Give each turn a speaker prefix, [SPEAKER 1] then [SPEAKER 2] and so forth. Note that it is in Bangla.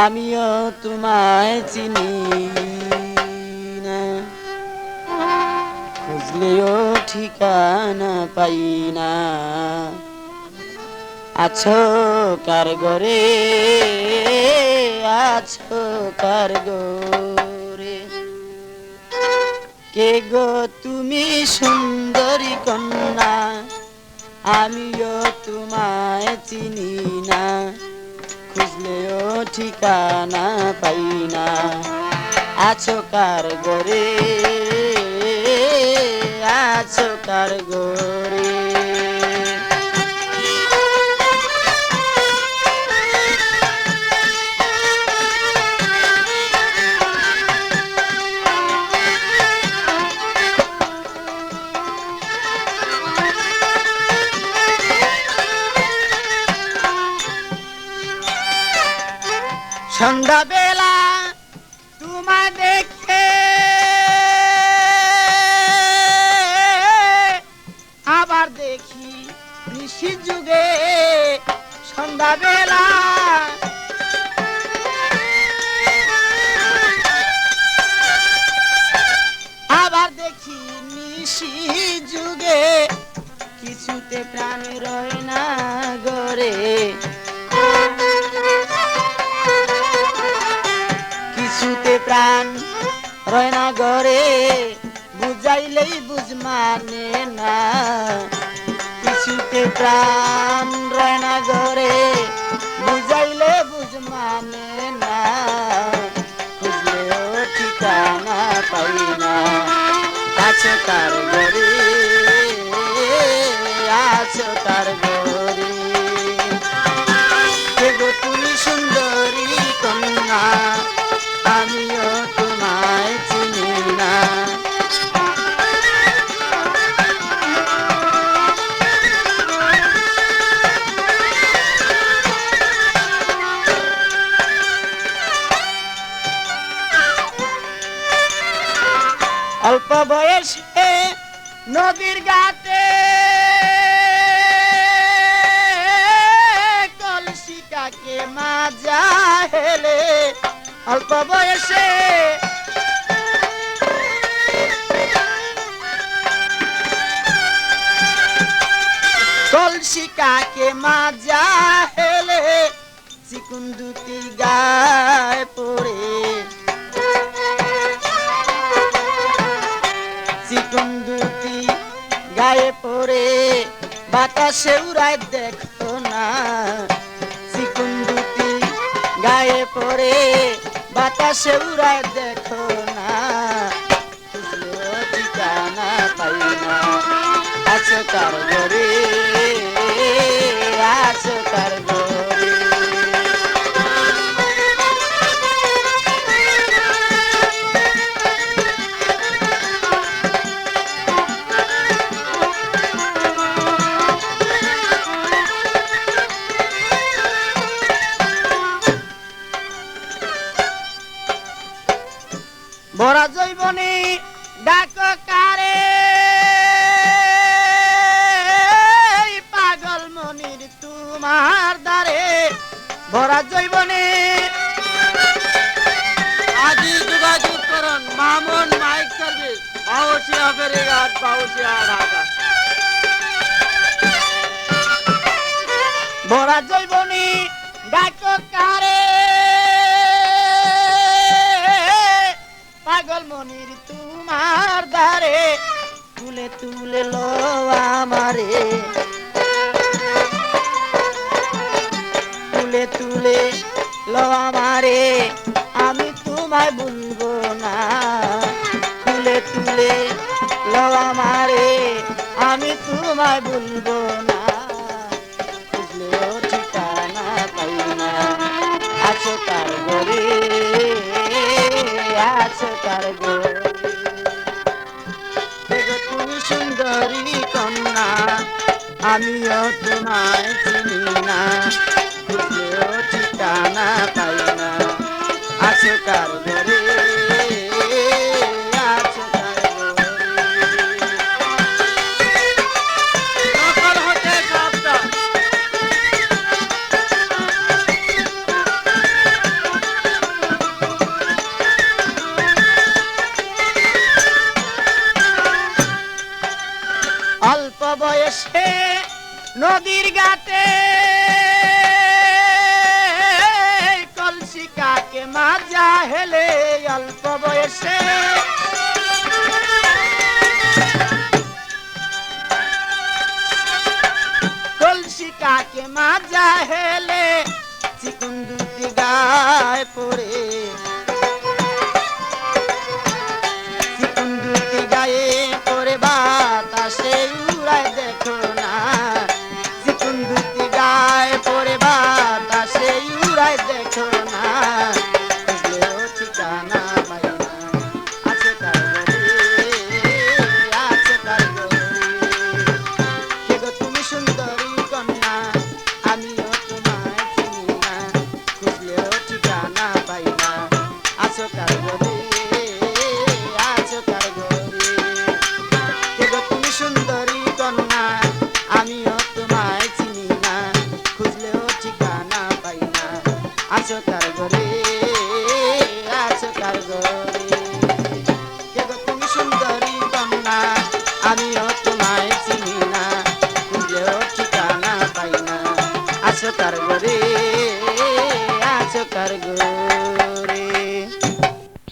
[SPEAKER 1] আমিও তোমায় চিনি না, খুঁজলেও ঠিকানা পাই না। আছো কার ঘরে, আছো কার ঘরে, কে গো তুমি সুন্দরী কন্যা, আমিও তোমায় চিনি না, খুঁজলেও ঠিকানা পাই না। আছো কার ঘরে, আছো কার ঘরে। সন্ধ্যাবেলা তোমায় দেখে আবার দেখি ঋষি যুগে। সন্ধ্যাবেলা আবার দেখি নিশি যুগে, কিছুতে প্রাণ রয় না গরে, কিছুতে প্রাণ রয় না ঘরে, বুঝাইলেই বুঝ মানে না। কিছুতে প্রাণ রয় না ঘরে, বুঝাইলে বুঝ মানে না, খুঁজলেও ঠিকানা পাই না। আছো তার ঘরে, আছো তার ঘরে, কে গো তুমি সুন্দরী কন্যা, আমিও তোমায় চিনি না। অল্প বয়সে নদীর ঘাটে কলসিটাকে মাজা হেলে, অল্প বয়সে কলসিটাকে মাজা হেলে, চিকুন দুটি গায়ে পড়ে, চিকুন দুটি গায়ে পড়ে বাতাসে উড়ায় দেখো না। চিকুন দুটি গায়ে পড়ে বাতাসে উড়ায় দেখো না, খুঁজলেও ঠিকানা পাই না। আছো কার ঘরে, আছো কার ঘরে, ভরা জৈবনে ডাক কারে, পাগল মনির তোমার দ্বারে। ভরা জৈবনে আদি যোগাযোগ করুন মামুন মাইক সার্ভিস, বাউসিয়া ফেরিঘাট, বাউসিয়া ঢাকা। ভরা জৈবনে ডাক কারে, পাগল মনির তোমার দ্বারে, তুলে তুলে লো আমারে, তুলে তুলে লো আমারে, আমি তোমায় ভুলবো না। তুলে তুলে লো আমারে, আমি তোমায় ভুলবো না, খুঁজলেও ঠিকানা পাই না। আছো তার ঘরে, আছো তার ঘরে, তুমি সুন্দরী কন্যা, আমিও তোমায় চিনি না, খুঁজলেও ঠিকানা পাই না। আছো কার ঘরে, আছো কার ঘরে। নকল হতে সাবধান।
[SPEAKER 2] মাজা হেলে অল্প বয়সে কলসি কাকে মাজা হেলে চিকুন দুটি গায়ে পড়ে চিকুন দুটি গায়ে পড়ে বাতাসে উড়ায় দেখো না চিকুন দুটি গায়ে পড়ে বাতাসে উড়ায় দেখো না খুঁজলেও ঠিকানা পাই না আছে কার ঘরে আছে কার ঘরে কে গো তুমি সুন্দরী কন্যা আমিও তোমায় চিনি না খুঁজলেও ঠিকানা পাই না আছো কার ঘরে আছো কার ঘরে কে গো তুমি সুন্দরী কন্যা আমিও তোমায় চিনি না খুঁজলেও ঠিকানা পাই না আছো কার ঘরে আছো কার ঘরে